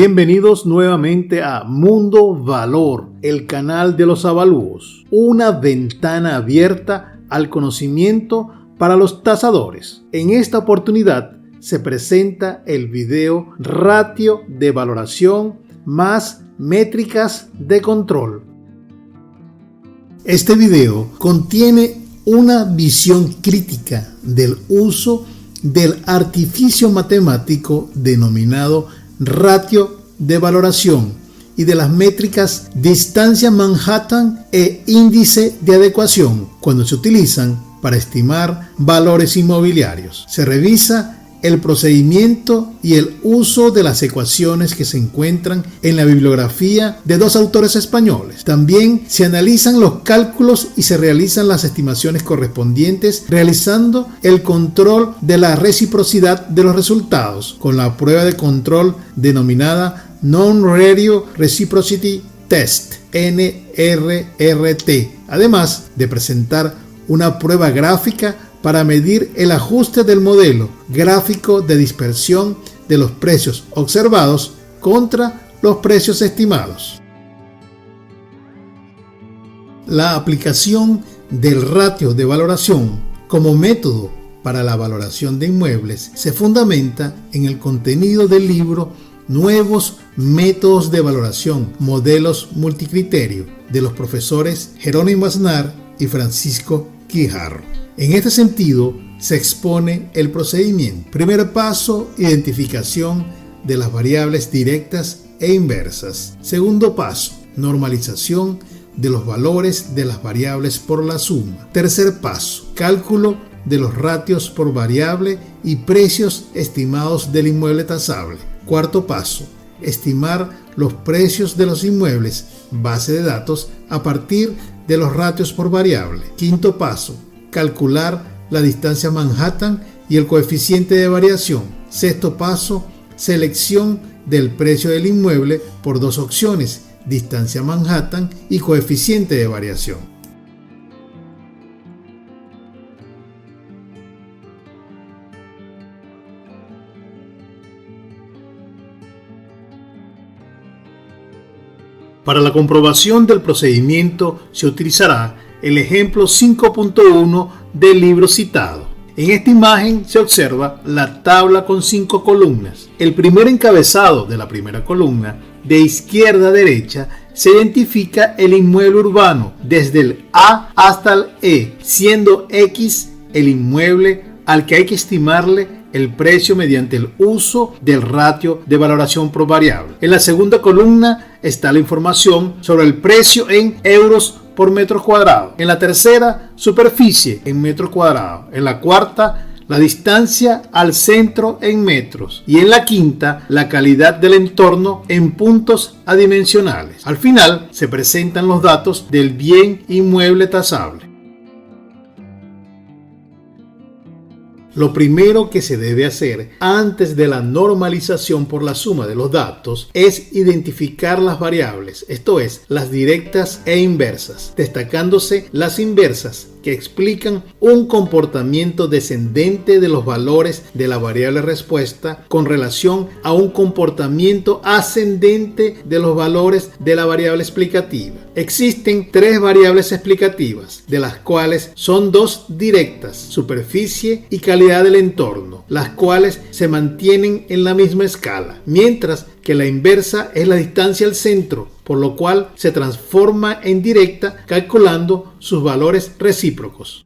Bienvenidos nuevamente a Mundo Valor, el canal de los avalúos, una ventana abierta al conocimiento para los tasadores. En esta oportunidad se presenta el video Ratio de valoración más métricas de control. Este video contiene una visión crítica del uso del artificio matemático denominado ratio de valoración y de las métricas distancia Manhattan e índice de adecuación cuando se utilizan para estimar valores inmobiliarios. Se revisa el procedimiento y el uso de las ecuaciones que se encuentran en la bibliografía de dos autores españoles. También se analizan los cálculos y se realizan las estimaciones correspondientes, realizando el control de la reciprocidad de los resultados con la prueba de control denominada Non-Radio Reciprocity Test, NRRT, además de presentar una prueba gráfica para medir el ajuste del modelo gráfico de dispersión de los precios observados contra los precios estimados. La aplicación del ratio de valoración como método para la valoración de inmuebles se fundamenta en el contenido del libro Nuevos métodos de valoración, modelos multicriterio, de los profesores Jerónimo Aznar y Francisco Quijarro. En este sentido, se expone el procedimiento. Primer paso, identificación de las variables directas e inversas. Segundo paso, normalización de los valores de las variables por la suma. Tercer paso, cálculo de los ratios por variable y precios estimados del inmueble tasable. Cuarto paso, estimar los precios de los inmuebles, base de datos, a partir de los ratios por variable. Quinto paso, calcular la distancia Manhattan y el coeficiente de variación. Sexto paso, selección del precio del inmueble por dos opciones, distancia Manhattan y coeficiente de variación. Para la comprobación del procedimiento se utilizará el ejemplo 5.1 del libro citado. En esta imagen se observa la tabla con 5 columnas. El primer encabezado de la primera columna, de izquierda a derecha, se identifica el inmueble urbano desde el A hasta el E, siendo X el inmueble al que hay que estimarle el precio mediante el uso del ratio de valoración por variable. En la segunda columna está la información sobre el precio en euros por metro cuadrado. En la tercera, superficie en metro cuadrado. En la cuarta, la distancia al centro en metros. Y en la quinta, la calidad del entorno en puntos adimensionales. Al final, se presentan los datos del bien inmueble tasable. Lo primero que se debe hacer antes de la normalización por la suma de los datos es identificar las variables, esto es, las directas e inversas, destacándose las inversas, que explican un comportamiento descendente de los valores de la variable respuesta con relación a un comportamiento ascendente de los valores de la variable explicativa. Existen tres variables explicativas, de las cuales son dos directas, superficie y calidad del entorno, las cuales se mantienen en la misma escala, mientras que la inversa es la distancia al centro, por lo cual se transforma en directa calculando sus valores recíprocos.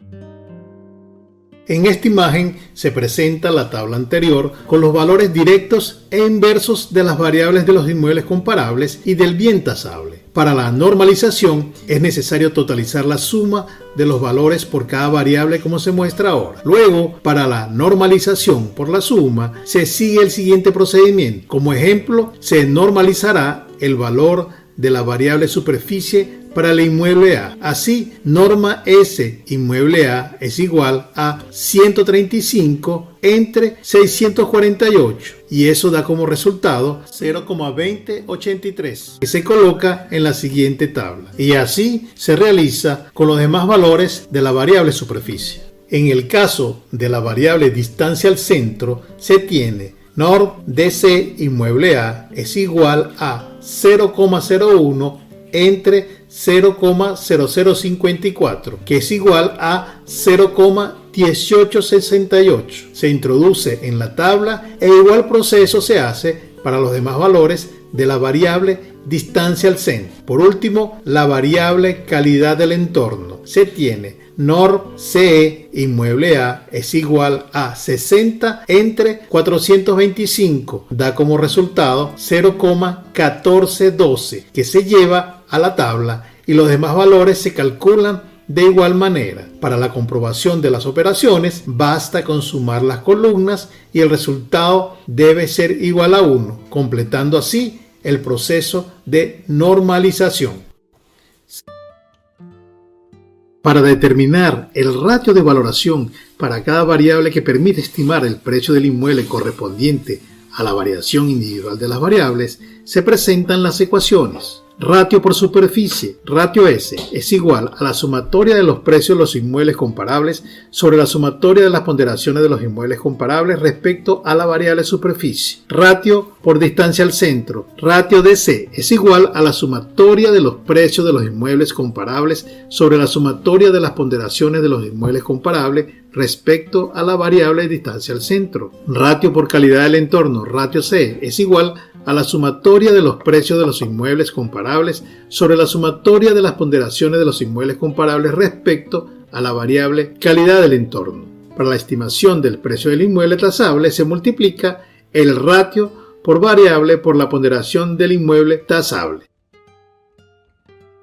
En esta imagen se presenta la tabla anterior con los valores directos e inversos de las variables de los inmuebles comparables y del bien tasable. Para la normalización es necesario totalizar la suma de los valores por cada variable como se muestra ahora. Luego, para la normalización por la suma, se sigue el siguiente procedimiento. Como ejemplo, se normalizará el valor de la variable superficie para el inmueble A. Así, norma S inmueble A es igual a 135 entre 648 y eso da como resultado 0,2083 que se coloca en la siguiente tabla. Y así se realiza con los demás valores de la variable superficie. En el caso de la variable distancia al centro se tiene NOR DC Inmueble A es igual a 0,01 entre 0,0054, que es igual a 0,1868. Se introduce en la tabla e igual proceso se hace para los demás valores de la variable distancia al centro. Por último, la variable calidad del entorno. Se tiene NOR CE Inmueble A es igual a 60 entre 425, da como resultado 0,1412, que se lleva a la tabla y los demás valores se calculan de igual manera. Para la comprobación de las operaciones basta con sumar las columnas y el resultado debe ser igual a 1, completando así el proceso de normalización. Para determinar el ratio de valoración para cada variable que permite estimar el precio del inmueble correspondiente a la variación individual de las variables, se presentan las ecuaciones. Ratio por superficie, ratio S, es igual a la sumatoria de los precios de los inmuebles comparables sobre la sumatoria de las ponderaciones de los inmuebles comparables respecto a la variable superficie. Ratio por distancia al centro, ratio DC, es igual a la sumatoria de los precios de los inmuebles comparables sobre la sumatoria de las ponderaciones de los inmuebles comparables respecto a la variable distancia al centro. Ratio por calidad del entorno, ratio C, es igual a la sumatoria de los precios de los inmuebles comparables sobre la sumatoria de las ponderaciones de los inmuebles comparables respecto a la variable calidad del entorno. Para la estimación del precio del inmueble tasable se multiplica el ratio por variable por la ponderación del inmueble tasable.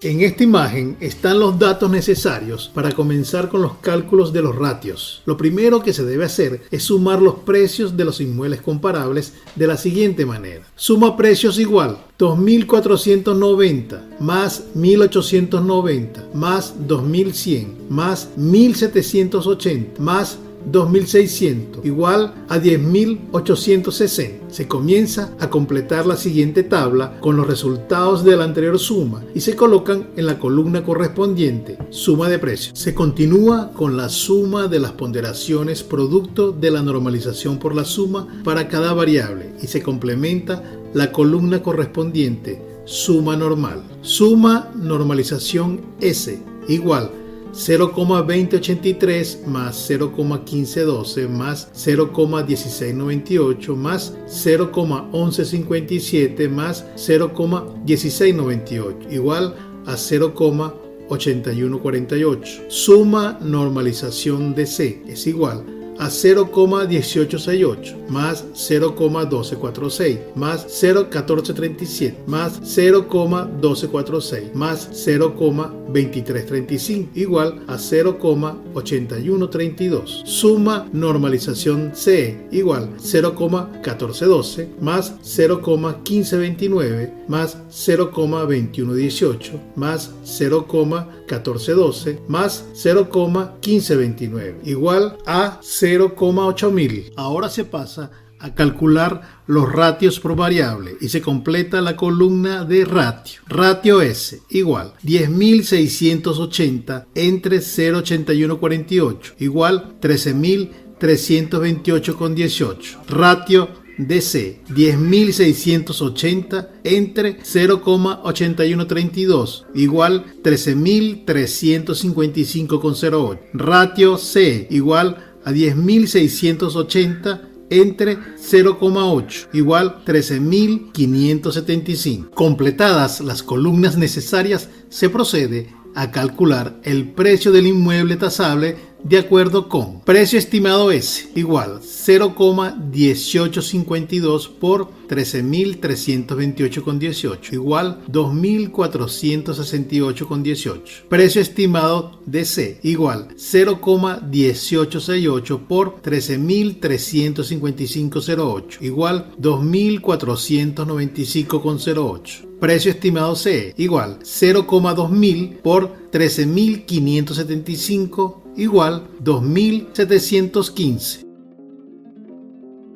En esta imagen están los datos necesarios para comenzar con los cálculos de los ratios. Lo primero que se debe hacer es sumar los precios de los inmuebles comparables de la siguiente manera. Suma precios igual 2.490 más 1.890 más 2.100 más 1.780 más 2.600 igual a 10.860. Se comienza a completar la siguiente tabla con los resultados de la anterior suma y se colocan en la columna correspondiente, suma de precios. Se continúa con la suma de las ponderaciones producto de la normalización por la suma para cada variable y se complementa la columna correspondiente, suma normal. Suma normalización S igual 0,2083 más 0,1512 más 0,1698 más 0,1157 más 0,1698 igual a 0,8148. Suma normalización de C es igual a 0,1868 más 0,1246 más 0,1437 más 0,1246 más 0,2335 igual a 0,8132. Suma normalización C igual 0,1412 más 0,1529 más 0,2118 más 0,1412 más 0,1529 igual a 0,8000. Ahora se pasa a calcular los ratios por variable y se completa la columna de ratio. Ratio S igual 10.680 entre 0,8148 igual 13.328,18. Ratio DC 10.680 entre 0,8132 igual 13.355,08. Ratio C igual a 10.680 entre 0,8 igual 13.575. Completadas las columnas necesarias, se procede a calcular el precio del inmueble tasable de acuerdo con precio estimado S igual 0,1852 por 13.328,18 igual 2.468,18. Precio estimado de C igual 0,1868 por 13.355,08 igual 2.495,08. Precio estimado C igual 0,2000 por 13.575 igual 2.715.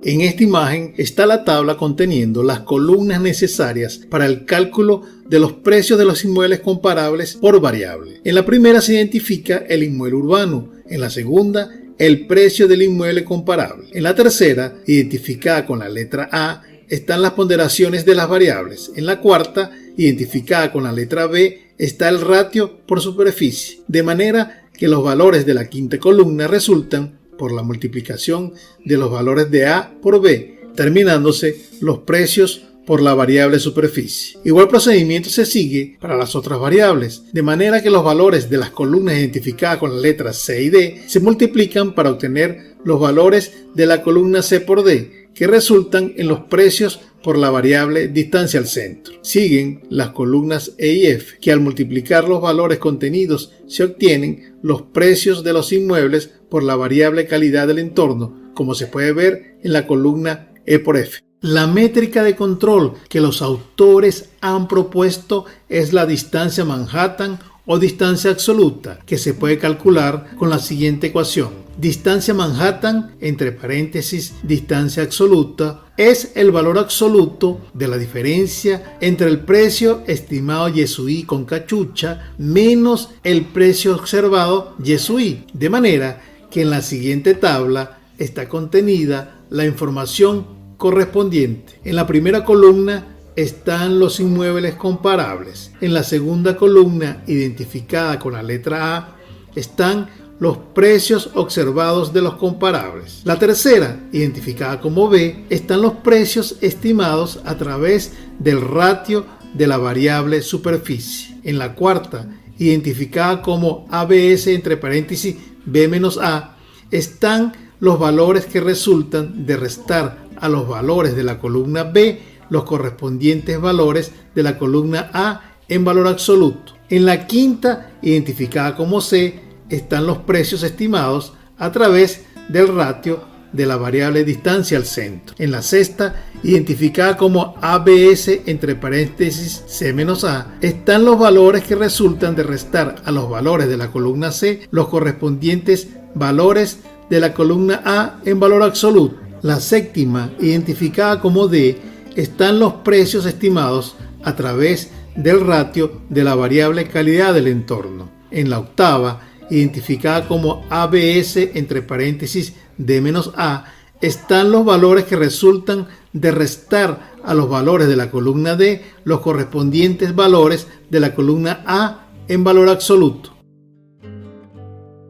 En esta imagen está la tabla conteniendo las columnas necesarias para el cálculo de los precios de los inmuebles comparables por variable. En la primera se identifica el inmueble urbano, en la segunda el precio del inmueble comparable. En la tercera, identificada con la letra A, están las ponderaciones de las variables. En la cuarta, identificada con la letra B, está el ratio por superficie. De manera que los valores de la quinta columna resultan por la multiplicación de los valores de A por B, terminándose los precios por la variable superficie. Igual procedimiento se sigue para las otras variables, de manera que los valores de las columnas identificadas con las letras C y D se multiplican para obtener los valores de la columna C por D, que resultan en los precios por la variable distancia al centro. Siguen las columnas E y F, que al multiplicar los valores contenidos se obtienen los precios de los inmuebles por la variable calidad del entorno, como se puede ver en la columna E por F. La métrica de control que los autores han propuesto es la distancia Manhattan o distancia absoluta, que se puede calcular con la siguiente ecuación. Distancia Manhattan, entre paréntesis, distancia absoluta, es el valor absoluto de la diferencia entre el precio estimado Yesui con cachucha menos el precio observado Yesui, de manera que en la siguiente tabla está contenida la información correspondiente. En la primera columna están los inmuebles comparables. En la segunda columna, identificada con la letra A, están los precios observados de los comparables. La tercera, identificada como B, están los precios estimados a través del ratio de la variable superficie. En la cuarta, identificada como ABS entre paréntesis B menos A, están los valores que resultan de restar a los valores de la columna B los correspondientes valores de la columna A en valor absoluto. En la quinta, identificada como C, están los precios estimados a través del ratio de la variable distancia al centro. En la sexta, identificada como ABS entre paréntesis C menos A, están los valores que resultan de restar a los valores de la columna C los correspondientes valores de la columna A en valor absoluto. La séptima, identificada como D, están los precios estimados a través del ratio de la variable calidad del entorno. En la octava, identificada como ABS entre paréntesis D menos A, están los valores que resultan de restar a los valores de la columna D los correspondientes valores de la columna A en valor absoluto.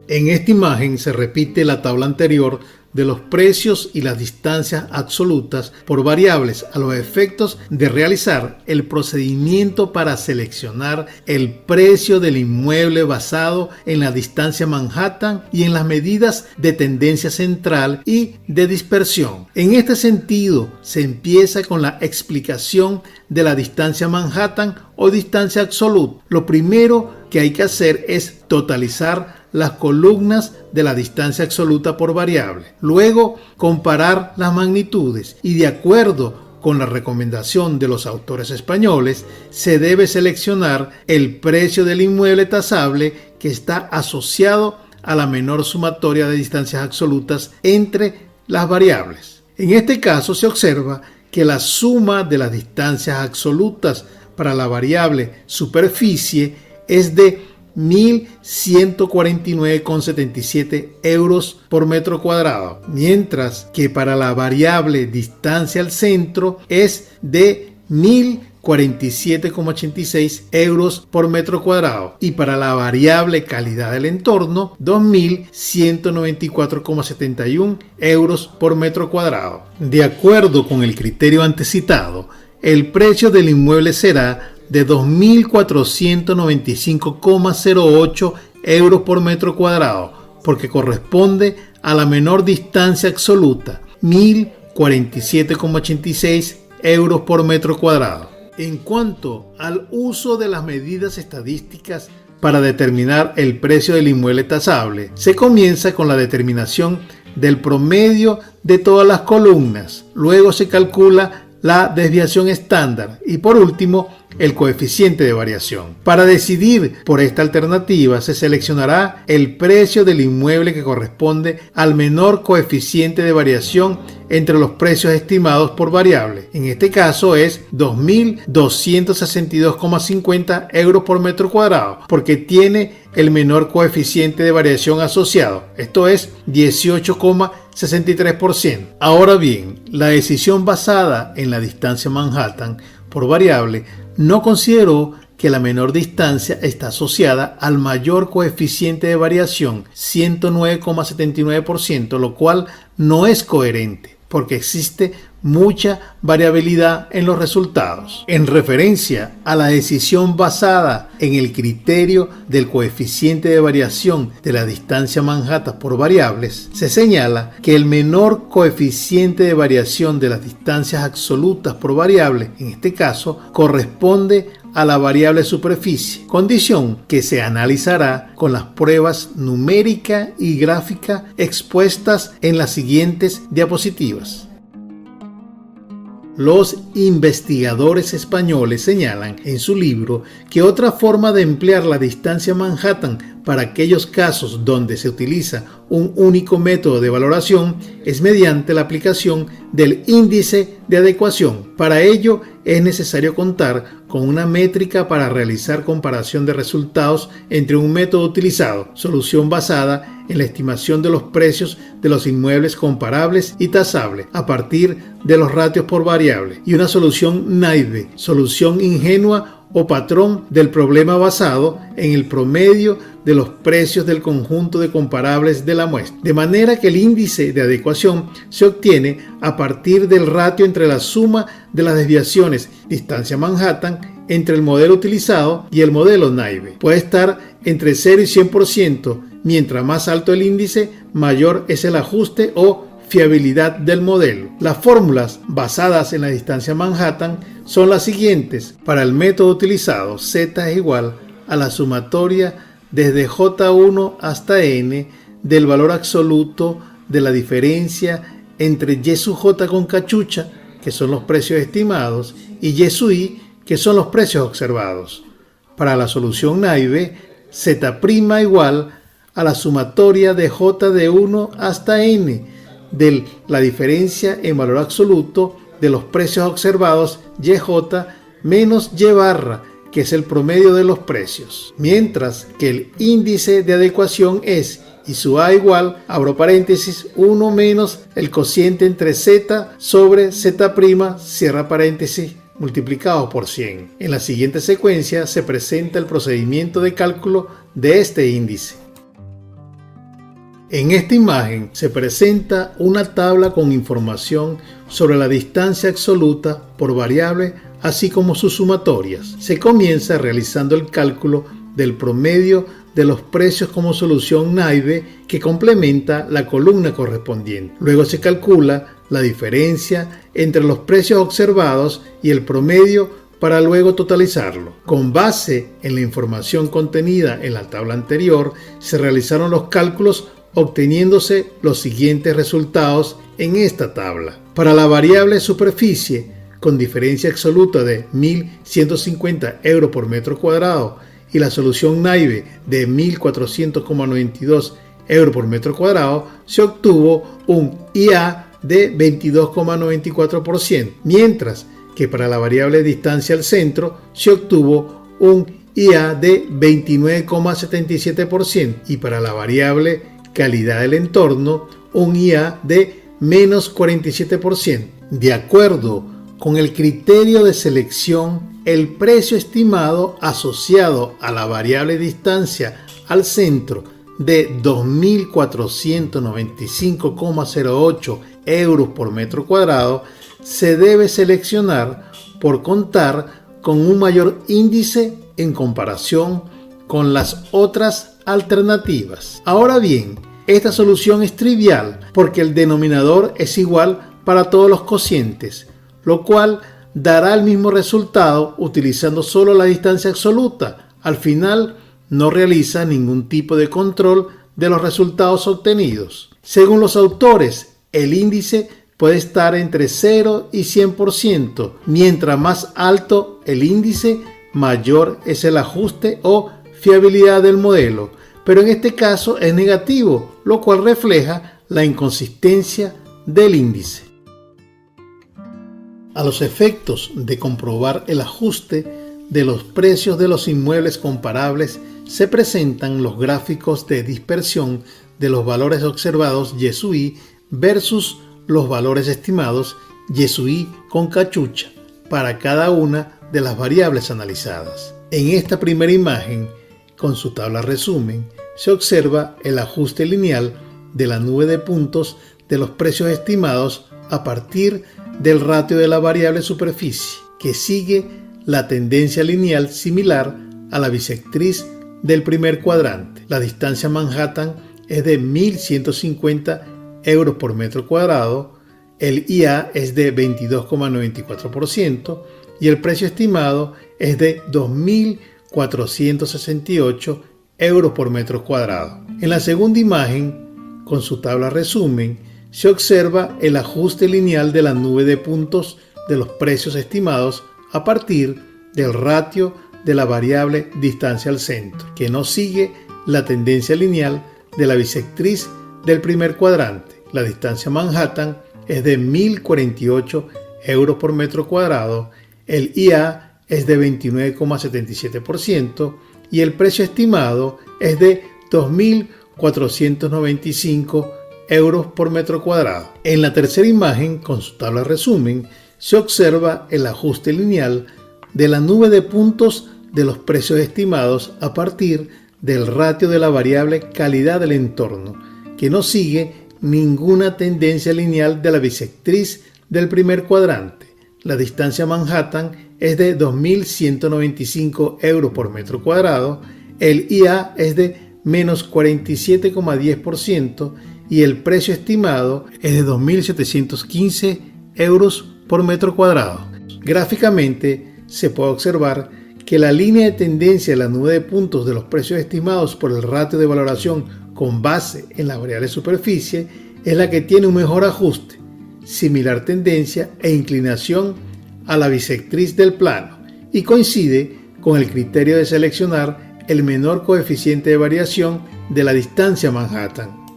En esta imagen se repite la tabla anterior de los precios y las distancias absolutas por variables a los efectos de realizar el procedimiento para seleccionar el precio del inmueble basado en la distancia Manhattan y en las medidas de tendencia central y de dispersión. En este sentido, se empieza con la explicación de la distancia Manhattan o distancia absoluta. Lo primero que hay que hacer es totalizar las columnas de la distancia absoluta por variable. Luego, comparar las magnitudes y, de acuerdo con la recomendación de los autores españoles, se debe seleccionar el precio del inmueble tasable que está asociado a la menor sumatoria de distancias absolutas entre las variables. En este caso se observa que la suma de las distancias absolutas para la variable superficie es de 1.149,77 euros por metro cuadrado, mientras que para la variable distancia al centro es de 1.047,86 euros por metro cuadrado y para la variable calidad del entorno 2.194,71 euros por metro cuadrado. De acuerdo con el criterio antecitado, el precio del inmueble será de 2.495,08 euros por metro cuadrado, porque corresponde a la menor distancia absoluta, 1.047,86 euros por metro cuadrado. En cuanto al uso de las medidas estadísticas para determinar el precio del inmueble tasable, se comienza con la determinación del promedio de todas las columnas, luego se calcula la desviación estándar y por último el coeficiente de variación. Para decidir por esta alternativa se seleccionará el precio del inmueble que corresponde al menor coeficiente de variación entre los precios estimados por variable. En este caso es 2.262,50 euros por metro cuadrado, porque tiene el menor coeficiente de variación asociado, esto es 18,63%. Ahora bien, la decisión basada en la distancia Manhattan por variable no consideró que la menor distancia está asociada al mayor coeficiente de variación, 109,79%, lo cual no es coherente, porque existe mucha variabilidad en los resultados. En referencia a la decisión basada en el criterio del coeficiente de variación de la distancia Manhattan por variables, se señala que el menor coeficiente de variación de las distancias absolutas por variable, en este caso, corresponde a la variable superficie, condición que se analizará con las pruebas numérica y gráfica expuestas en las siguientes diapositivas. Los investigadores españoles señalan en su libro que otra forma de emplear la distancia Manhattan para aquellos casos donde se utiliza un único método de valoración es mediante la aplicación del índice de adecuación. Para ello es necesario contar con una métrica para realizar comparación de resultados entre un método utilizado, solución basada en la estimación de los precios de los inmuebles comparables y tasables a partir de los ratios por variable, y una solución naive, solución ingenua o patrón del problema basado en el promedio de los precios del conjunto de comparables de la muestra. De manera que el índice de adecuación se obtiene a partir del ratio entre la suma de las desviaciones distancia Manhattan entre el modelo utilizado y el modelo naive. Puede estar entre 0 y 100%, mientras más alto el índice, mayor es el ajuste o fiabilidad del modelo. Las fórmulas basadas en la distancia Manhattan son las siguientes. Para el método utilizado, Z es igual a la sumatoria desde J1 hasta N del valor absoluto de la diferencia entre Y sub J con cachucha, que son los precios estimados, y Y sub I, que son los precios observados. Para la solución naive, Z' igual a la sumatoria de J de 1 hasta N de la diferencia en valor absoluto de los precios observados YJ menos Y barra, que es el promedio de los precios. Mientras que el índice de adecuación es I sub A igual, abro paréntesis, 1 menos el cociente entre Z sobre Z', cierra paréntesis, multiplicado por 100. En la siguiente secuencia se presenta el procedimiento de cálculo de este índice. En esta imagen se presenta una tabla con información sobre la distancia absoluta por variable, así como sus sumatorias. Se comienza realizando el cálculo del promedio de los precios como solución naive que complementa la columna correspondiente. Luego se calcula la diferencia entre los precios observados y el promedio para luego totalizarlo. Con base en la información contenida en la tabla anterior, se realizaron los cálculos obteniéndose los siguientes resultados en esta tabla. Para la variable superficie, con diferencia absoluta de 1.150 euros por metro cuadrado y la solución naive de 1.400,92 euros por metro cuadrado, se obtuvo un IA de 22,94%, mientras que para la variable distancia al centro se obtuvo un IA de 29,77% y para la variable calidad del entorno, un IA de menos 47%. De acuerdo con el criterio de selección, el precio estimado asociado a la variable distancia al centro de 2.495,08 euros por metro cuadrado se debe seleccionar por contar con un mayor índice en comparación con las otras alternativas. Ahora bien, esta solución es trivial porque el denominador es igual para todos los cocientes, lo cual dará el mismo resultado utilizando solo la distancia absoluta. Al final no realiza ningún tipo de control de los resultados obtenidos. Según los autores, el índice puede estar entre 0 y 100%. Mientras más alto el índice, mayor es el ajuste o fiabilidad del modelo, pero en este caso es negativo, lo cual refleja la inconsistencia del índice. A los efectos de comprobar el ajuste de los precios de los inmuebles comparables, se presentan los gráficos de dispersión de los valores observados YSUI versus los valores estimados YSUI con cachucha para cada una de las variables analizadas. En esta primera imagen, con su tabla resumen, se observa el ajuste lineal de la nube de puntos de los precios estimados a partir del ratio de la variable superficie, que sigue la tendencia lineal similar a la bisectriz del primer cuadrante. La distancia Manhattan es de 1.150 euros por metro cuadrado, el IA es de 22,94% y el precio estimado es de 2.468 euros por metro cuadrado. En la segunda imagen, con su tabla resumen, se observa el ajuste lineal de la nube de puntos de los precios estimados a partir del ratio de la variable distancia al centro, que no sigue la tendencia lineal de la bisectriz del primer cuadrante. La distancia Manhattan es de 1.048 euros por metro cuadrado, el IA es de 29,77% y el precio estimado es de 2.495 euros por metro cuadrado. En la tercera imagen, con su tabla resumen, se observa el ajuste lineal de la nube de puntos de los precios estimados a partir del ratio de la variable calidad del entorno, que no sigue ninguna tendencia lineal de la bisectriz del primer cuadrante. La distancia Manhattan es de 2.195 euros por metro cuadrado, el IA es de menos 47,10% y el precio estimado es de 2.715 euros por metro cuadrado. Gráficamente se puede observar que la línea de tendencia de la nube de puntos de los precios estimados por el ratio de valoración con base en la variable superficie es la que tiene un mejor ajuste, similar tendencia e inclinación a la bisectriz del plano y coincide con el criterio de seleccionar el menor coeficiente de variación de la distancia Manhattan.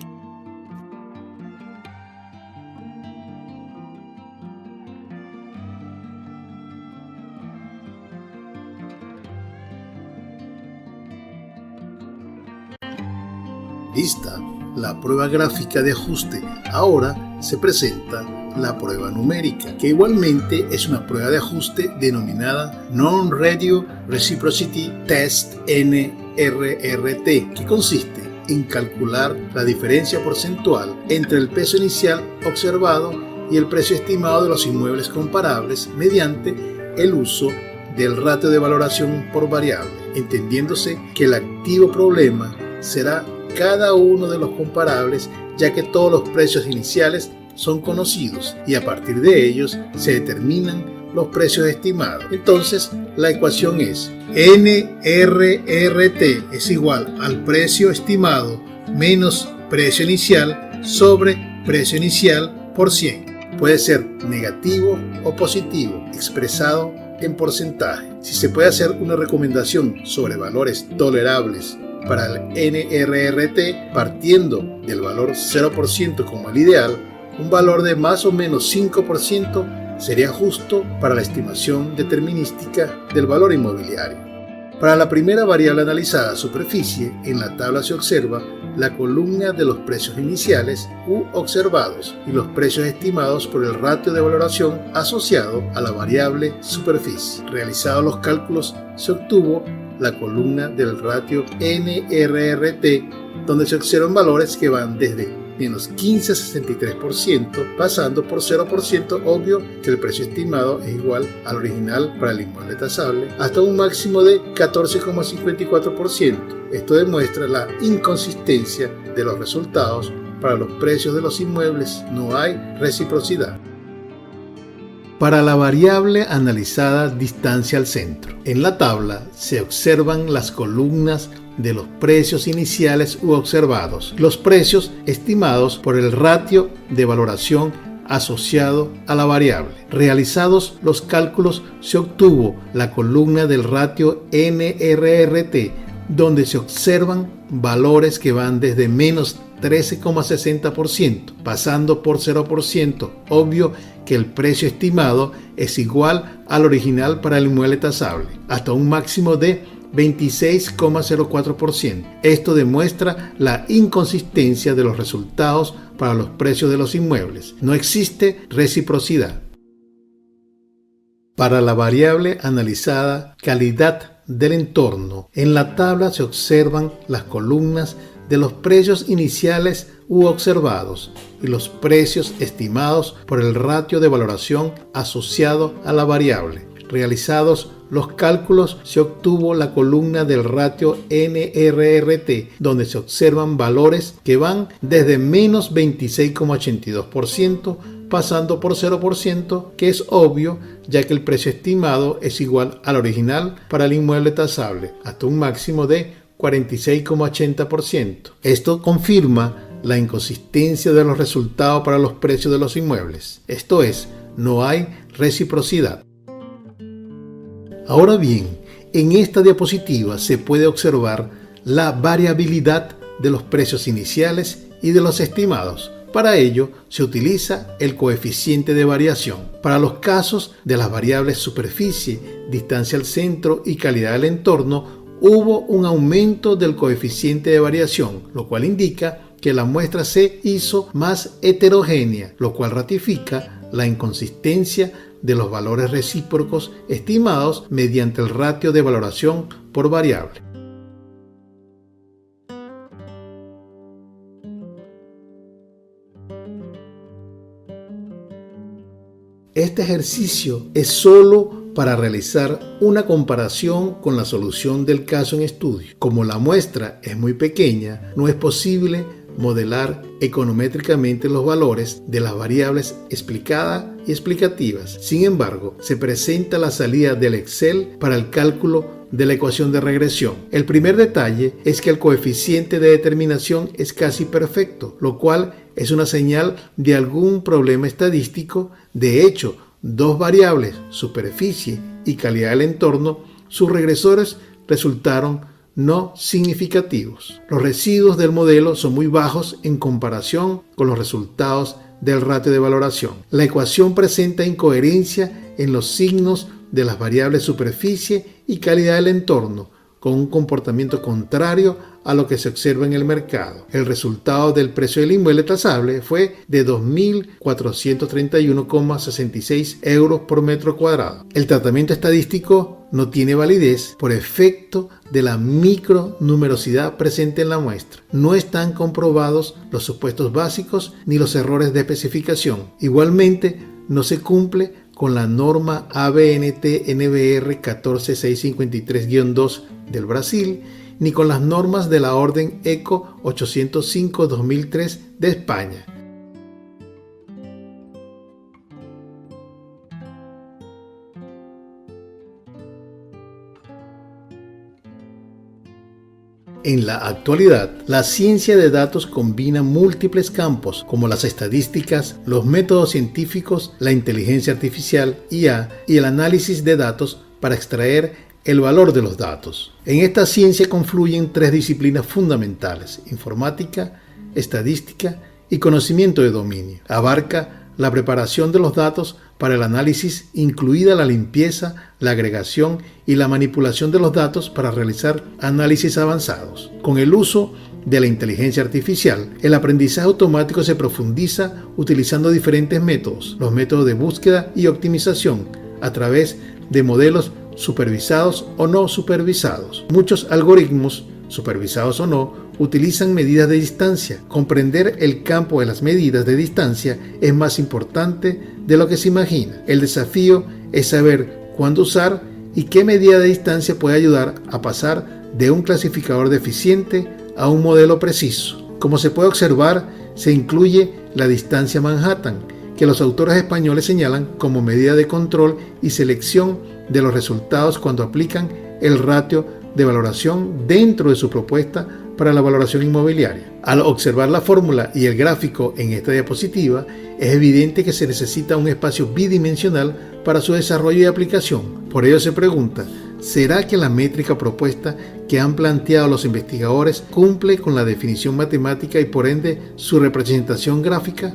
Lista la prueba gráfica de ajuste. Ahora se presenta la prueba numérica, que igualmente es una prueba de ajuste denominada Non-Radio Reciprocity Test NRRT, que consiste en calcular la diferencia porcentual entre el peso inicial observado y el precio estimado de los inmuebles comparables mediante el uso del ratio de valoración por variable, entendiéndose que el activo problema será cada uno de los comparables, ya que todos los precios iniciales son conocidos y a partir de ellos se determinan los precios estimados. Entonces la ecuación es NRRT es igual al precio estimado menos precio inicial sobre precio inicial por 100. Puede ser negativo o positivo, expresado en porcentaje. Si se puede hacer una recomendación sobre valores tolerables para el NRRT, partiendo del valor 0% como el ideal, un valor de más o menos 5% sería justo para la estimación determinística del valor inmobiliario. Para la primera variable analizada, superficie, en la tabla se observa la columna de los precios iniciales u observados y los precios estimados por el ratio de valoración asociado a la variable superficie. Realizados los cálculos, se obtuvo la columna del ratio NRRT, donde se observan valores que van desde menos 15 a 63%, pasando por 0%, obvio que el precio estimado es igual al original para el inmueble tasable, hasta un máximo de 14,54%. Esto demuestra la inconsistencia de los resultados para los precios de los inmuebles. No hay reciprocidad. Para la variable analizada distancia al centro, en la tabla se observan las columnas de los precios iniciales u observados, los precios estimados por el ratio de valoración asociado a la variable. Realizados los cálculos, se obtuvo la columna del ratio NRRT, donde se observan valores que van desde menos 13,60%, pasando por 0%. Obvio que el precio estimado es igual al original para el inmueble tasable, hasta un máximo de 26,04%. Esto demuestra la inconsistencia de los resultados para los precios de los inmuebles. No existe reciprocidad. Para la variable analizada, calidad del entorno, en la tabla se observan las columnas de los precios iniciales u observados y los precios estimados por el ratio de valoración asociado a la variable. Realizados los cálculos, se obtuvo la columna del ratio NRRT, donde se observan valores que van desde menos 26,82%, pasando por 0%, que es obvio, ya que el precio estimado es igual al original para el inmueble tasable, hasta un máximo de 46,80%. Esto confirma la inconsistencia de los resultados para los precios de los inmuebles. Esto es, no hay reciprocidad. Ahora bien, en esta diapositiva se puede observar la variabilidad de los precios iniciales y de los estimados. Para ello, se utiliza el coeficiente de variación. Para los casos de las variables superficie, distancia al centro y calidad del entorno, hubo un aumento del coeficiente de variación, lo cual indica que la muestra se hizo más heterogénea, lo cual ratifica la inconsistencia de los valores recíprocos estimados mediante el ratio de valoración por variable. Este ejercicio es solo para realizar una comparación con la solución del caso en estudio. Como la muestra es muy pequeña, no es posible modelar econométricamente los valores de las variables explicadas y explicativas. Sin embargo, se presenta la salida del Excel para el cálculo de la ecuación de regresión. El primer detalle es que el coeficiente de determinación es casi perfecto, lo cual es una señal de algún problema estadístico. De hecho, dos variables, superficie y calidad del entorno, sus regresores resultaron no significativos. Los residuos del modelo son muy bajos en comparación con los resultados del ratio de valoración. La ecuación presenta incoherencia en los signos de las variables superficie y calidad del entorno, con un comportamiento contrario a lo que se observa en el mercado. El resultado del precio del inmueble tasable fue de 2.431,66 euros por metro cuadrado. El tratamiento estadístico no tiene validez por efecto de la micronumerosidad presente en la muestra. No están comprobados los supuestos básicos ni los errores de especificación. Igualmente, no se cumple con la norma ABNT-NBR 14653-2 del Brasil, ni con las normas de la Orden ECO 805-2003 de España. En la actualidad, la ciencia de datos combina múltiples campos como las estadísticas, los métodos científicos, la inteligencia artificial, IA, y el análisis de datos para extraer el valor de los datos. En esta ciencia confluyen tres disciplinas fundamentales: informática, estadística y conocimiento de dominio. Abarca la preparación de los datos para el análisis, incluida la limpieza, la agregación y la manipulación de los datos para realizar análisis avanzados. Con el uso de la inteligencia artificial, el aprendizaje automático se profundiza utilizando diferentes métodos, los métodos de búsqueda y optimización, a través de modelos supervisados o no supervisados. Muchos algoritmos, supervisados o no, utilizan medidas de distancia. Comprender el campo de las medidas de distancia es más importante de lo que se imagina. El desafío es saber cuándo usar y qué medida de distancia puede ayudar a pasar de un clasificador deficiente a un modelo preciso. Como se puede observar, se incluye la distancia Manhattan, que los autores españoles señalan como medida de control y selección de los resultados cuando aplican el ratio de valoración dentro de su propuesta para la valoración inmobiliaria. Al observar la fórmula y el gráfico en esta diapositiva, es evidente que se necesita un espacio bidimensional para su desarrollo y aplicación. Por ello se pregunta, ¿será que la métrica propuesta que han planteado los investigadores cumple con la definición matemática y por ende su representación gráfica?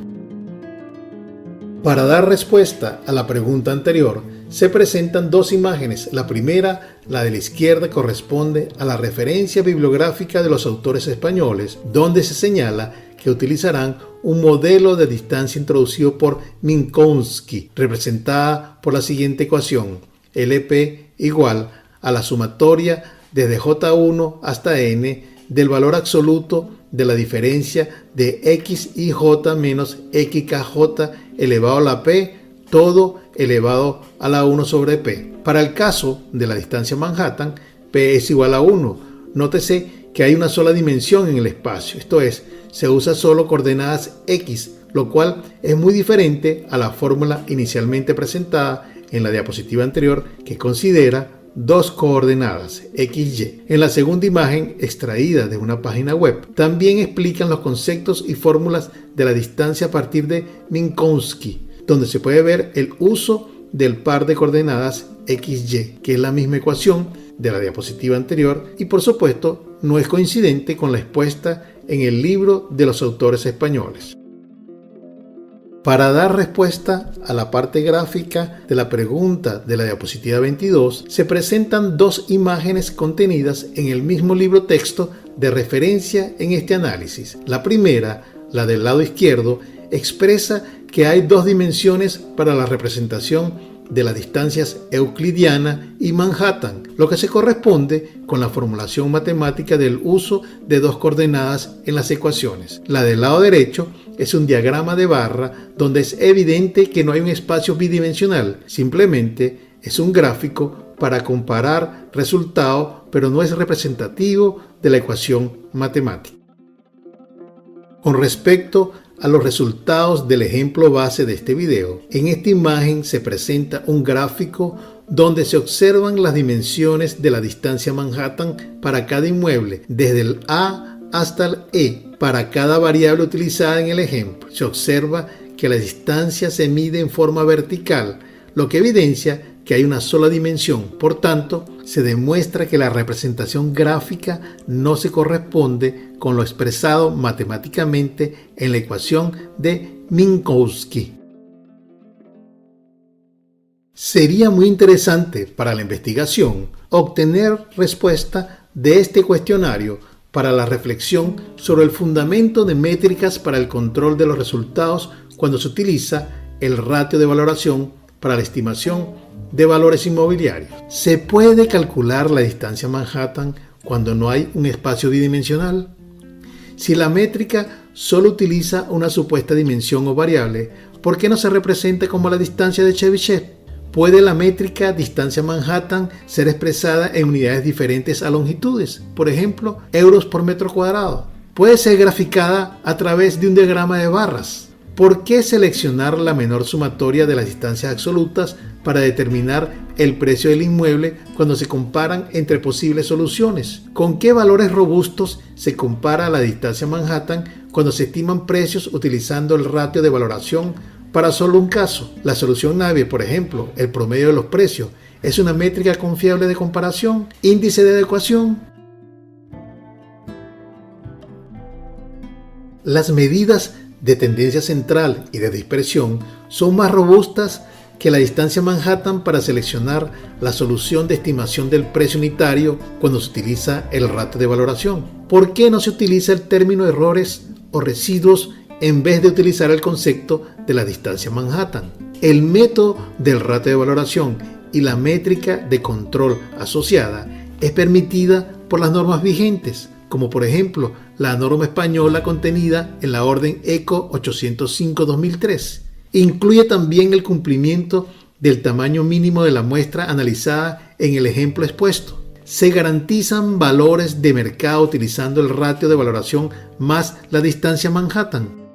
Para dar respuesta a la pregunta anterior, se presentan dos imágenes. La primera, la de la izquierda, corresponde a la referencia bibliográfica de los autores españoles, donde se señala que utilizarán un modelo de distancia introducido por Minkowski, representada por la siguiente ecuación: LP igual a la sumatoria desde J1 hasta n del valor absoluto de la diferencia de XIJ menos XKJ elevado a la P, todo elevado a la 1 sobre P. Para el caso de la distancia Manhattan, P es igual a 1. Nótese que hay una sola dimensión en el espacio, esto es, se usa solo coordenadas X, lo cual es muy diferente a la fórmula inicialmente presentada en la diapositiva anterior, que considera dos coordenadas XY. En la segunda imagen, extraída de una página web, también explican los conceptos y fórmulas de la distancia a partir de Minkowski, donde se puede ver el uso del par de coordenadas XY, que es la misma ecuación de la diapositiva anterior y por supuesto no es coincidente con la expuesta en el libro de los autores españoles. Para dar respuesta a la parte gráfica de la pregunta de la diapositiva 22, se presentan dos imágenes contenidas en el mismo libro texto de referencia en este análisis. La primera, la del lado izquierdo, expresa que hay dos dimensiones para la representación de las distancias euclidiana y Manhattan, lo que se corresponde con la formulación matemática del uso de dos coordenadas en las ecuaciones. La del lado derecho es un diagrama de barra donde es evidente que no hay un espacio bidimensional, simplemente es un gráfico para comparar resultados, pero no es representativo de la ecuación matemática. Con respecto a los resultados del ejemplo base de este video, en esta imagen se presenta un gráfico donde se observan las dimensiones de la distancia Manhattan para cada inmueble, desde el A hasta el E, para cada variable utilizada en el ejemplo. Se observa que la distancia se mide en forma vertical, lo que evidencia que hay una sola dimensión. Por tanto, se demuestra que la representación gráfica no se corresponde con lo expresado matemáticamente en la ecuación de Minkowski. Sería muy interesante para la investigación obtener respuesta de este cuestionario para la reflexión sobre el fundamento de métricas para el control de los resultados cuando se utiliza el ratio de valoración para la estimación de valores inmobiliarios. ¿Se puede calcular la distancia Manhattan cuando no hay un espacio bidimensional? Si la métrica solo utiliza una supuesta dimensión o variable, ¿por qué no se representa como la distancia de Chebyshev? ¿Puede la métrica distancia Manhattan ser expresada en unidades diferentes a longitudes? Por ejemplo, euros por metro cuadrado. ¿Puede ser graficada a través de un diagrama de barras? ¿Por qué seleccionar la menor sumatoria de las distancias absolutas para determinar el precio del inmueble cuando se comparan entre posibles soluciones? ¿Con qué valores robustos se compara la distancia Manhattan cuando se estiman precios utilizando el ratio de valoración para solo un caso? La solución Navier, por ejemplo, el promedio de los precios, ¿es una métrica confiable de comparación? ¿Índice de adecuación? Las medidas de tendencia central y de dispersión son más robustas que la distancia Manhattan para seleccionar la solución de estimación del precio unitario cuando se utiliza el ratio de valoración. ¿Por qué no se utiliza el término errores o residuos en vez de utilizar el concepto de la distancia Manhattan? El método del ratio de valoración y la métrica de control asociada es permitida por las normas vigentes, como por ejemplo la norma española contenida en la orden ECO 805-2003. Incluye también el cumplimiento del tamaño mínimo de la muestra analizada en el ejemplo expuesto. Se garantizan valores de mercado utilizando el ratio de valoración más la distancia Manhattan.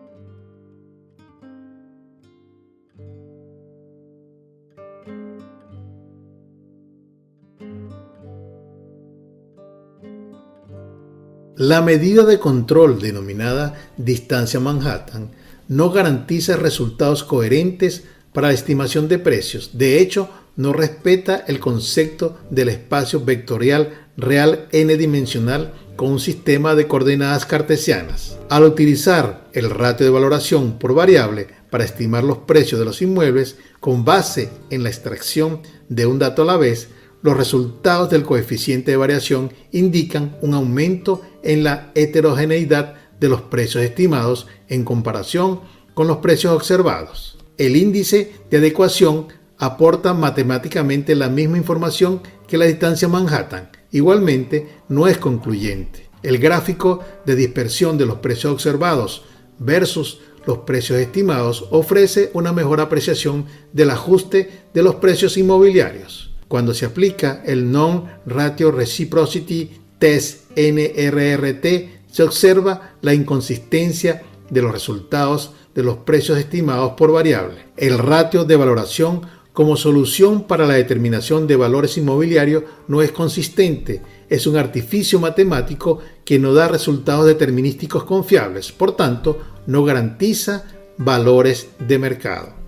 La medida de control denominada distancia Manhattan no garantiza resultados coherentes para la estimación de precios. De hecho, no respeta el concepto del espacio vectorial real n-dimensional con un sistema de coordenadas cartesianas. Al utilizar el ratio de valoración por variable para estimar los precios de los inmuebles con base en la extracción de un dato a la vez, los resultados del coeficiente de variación indican un aumento en la heterogeneidad de los precios estimados en comparación con los precios observados. El índice de adecuación aporta matemáticamente la misma información que la distancia Manhattan. Igualmente, no es concluyente. El gráfico de dispersión de los precios observados versus los precios estimados ofrece una mejor apreciación del ajuste de los precios inmobiliarios. Cuando se aplica el Non-Ratio Reciprocity Test NRRT, se observa la inconsistencia de los resultados de los precios estimados por variable. El ratio de valoración como solución para la determinación de valores inmobiliarios no es consistente, es un artificio matemático que no da resultados determinísticos confiables, por tanto, no garantiza valores de mercado.